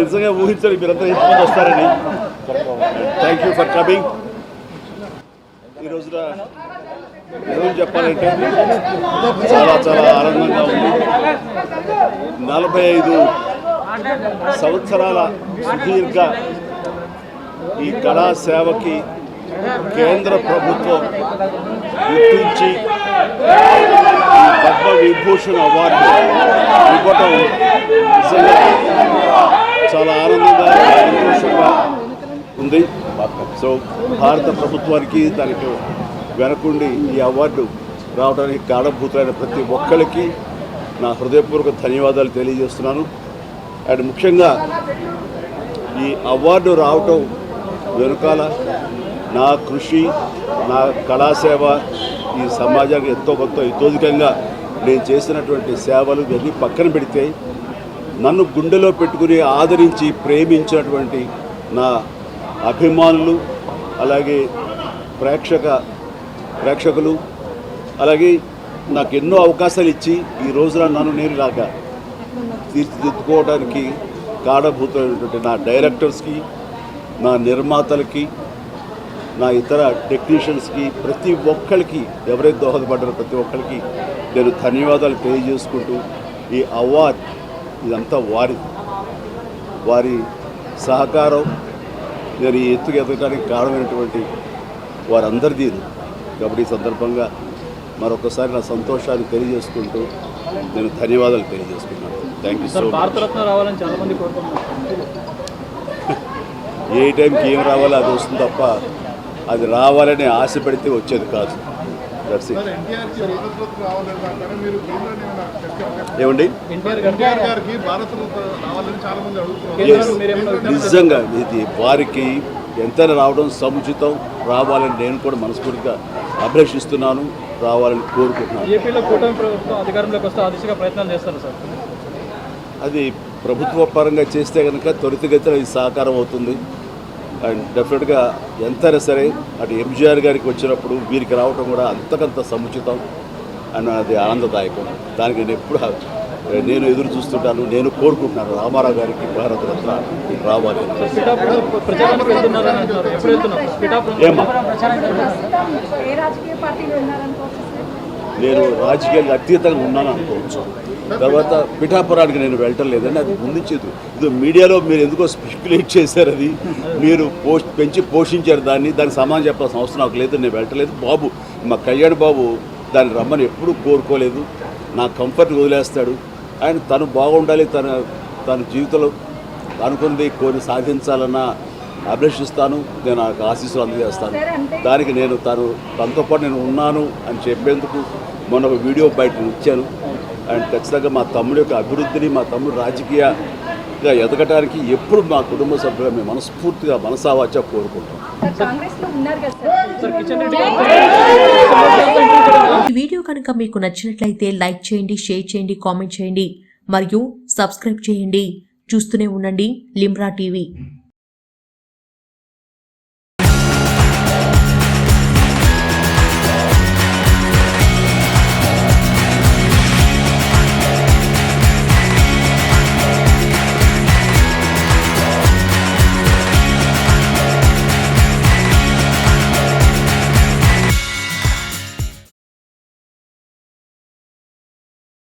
నిజంగా ఊహించాలి మీరంతా ఎంతమంది వస్తారని. Thank you for coming. ఈరోజు చెప్పాలంటే చాలా చాలా ఆనందంగా ఉంది. 45 సంవత్సరాల సుదీర్ఘ ఈ కళా సేవకి కేంద్ర ప్రభుత్వం గుర్తించి పద్మ విభూషణ్ అవార్డు ఇవ్వటం నిజంగా చాలా ఆనందంగా సంతోషంగా ఉంది. సో భారత ప్రభుత్వానికి దానికి వెనకుండి ఈ అవార్డు రావడానికి కారణభూతులైన ప్రతి ఒక్కరికి నా హృదయపూర్వక ధన్యవాదాలు తెలియజేస్తున్నాను. అండ్ ముఖ్యంగా ఈ అవార్డు రావటం వెనుకాల నా కృషి, నా కళాసేవ ఈ సమాజానికి ఎంతో కొంత ఇతోధికంగా నేను చేసినటువంటి సేవలు ఇవన్నీ పక్కన పెడితే నన్ను గుండెలో పెట్టుకుని ఆదరించి ప్రేమించినటువంటి నా అభిమానులు, అలాగే ప్రేక్షకులు, అలాగే నాకు ఎన్నో అవకాశాలు ఇచ్చి ఈ రోజున నన్ను నేను ఇలాగా తీర్చిదిద్దుకోవడానికి కారణభూతమైనటువంటి నా డైరెక్టర్స్కి, నా నిర్మాతలకి, నా ఇతర టెక్నీషియన్స్కి, ప్రతి ఒక్కరికి ఎవరైతే దోహదపడ్డారో ప్రతి ఒక్కరికి నేను ధన్యవాదాలు తెలియజేసుకుంటూ ఈ అవార్డ్ ఇదంతా వారి సహకారం నేను ఈ ఎత్తుకు ఎదగడానికి కారణమైనటువంటి వారందరిదీ. కాబట్టి ఈ సందర్భంగా మరొకసారి నా సంతోషాన్ని తెలియజేసుకుంటూ నేను ధన్యవాదాలు తెలియజేసుకున్నాను. Thank you so much. Bharat Ratna రావాలని చాలామంది కోరుకుంటున్నారు. ఏ టైంకి ఏం రావాలో అది వస్తుంది తప్ప అది రావాలని ఆశ పెడితే వచ్చేది కాదు. ఏమండి నిజంగా ఇది వారికి ఎంతైనా రావడం సముచితం, రావాలని నేను కూడా మనస్ఫూర్తిగా అభిలషిస్తున్నాను, రావాలని కోరుకుంటున్నాను. ఏపీలో కూటమి ప్రభుత్వం అధికారంలోకి వస్తే ఆ దిశగా ప్రయత్నాలు చేస్తారు సార్. అది ప్రభుత్వ పరంగా చేస్తే కనుక త్వరితగతిన ఇది సహకారం అవుతుంది. అండ్ డెఫినెట్గా ఎంతైనా సరే అటు ఎంజీఆర్ గారికి వచ్చినప్పుడు వీరికి రావటం కూడా అంతకంత సముచితం అండ్ అది ఆనందదాయకం. దానికి నేను ఎదురు చూస్తుంటాను, నేను కోరుకుంటున్నాను రామారావు గారికి భారతరత్న రావాలి. నేను రాజకీయాలకు అతీతంగా ఉన్నాను అనుకోవచ్చు. తర్వాత పిఠాపురానికి నేను వెళ్ళటం లేదండి, అది ముందుంచేది. ఇది మీడియాలో మీరు ఎందుకో స్పెక్యులేట్ చేశారు, అది మీరు పెంచి పోషించారు దానికి సమాధానం చెప్పాల్సిన అవసరం నాకు లేదు. నేను వెళ్ళటలేదు. బాబు మా కళ్యాణ్ బాబు దాన్ని రమ్మని ఎప్పుడూ కోరుకోలేదు. నా కంఫర్ట్ వదిలేస్తాడు. ఆయన తను బాగుండాలి, తన జీవితంలో అనుకున్నది కోరి సాధించాలన్న అభిలషిస్తాను. నేను నాకు ఆశీస్సులు అందజేస్తాను. దానికి నేను తనతో పాటు నేను ఉన్నాను అని చెప్పేందుకు మొన్న ఒక వీడియో బయట ఇచ్చాను. అండ్ ఖచ్చితంగా మా తమ్ముడి యొక్క అభివృద్ధిని, మా తమ్ముడు రాజకీయంగా ఎదగటానికి ఎప్పుడు మా కుటుంబ సభ్యులు మేము మనస్ఫూర్తిగా మనసావాచ కోరుకుంటాం. ఈ వీడియో కనుక మీకు నచ్చినట్లయితే లైక్ చేయండి, షేర్ చేయండి, కామెంట్ చేయండి మరియు సబ్స్క్రైబ్ చేయండి. చూస్తూనే ఉండండి లిమ్రా టీవీ.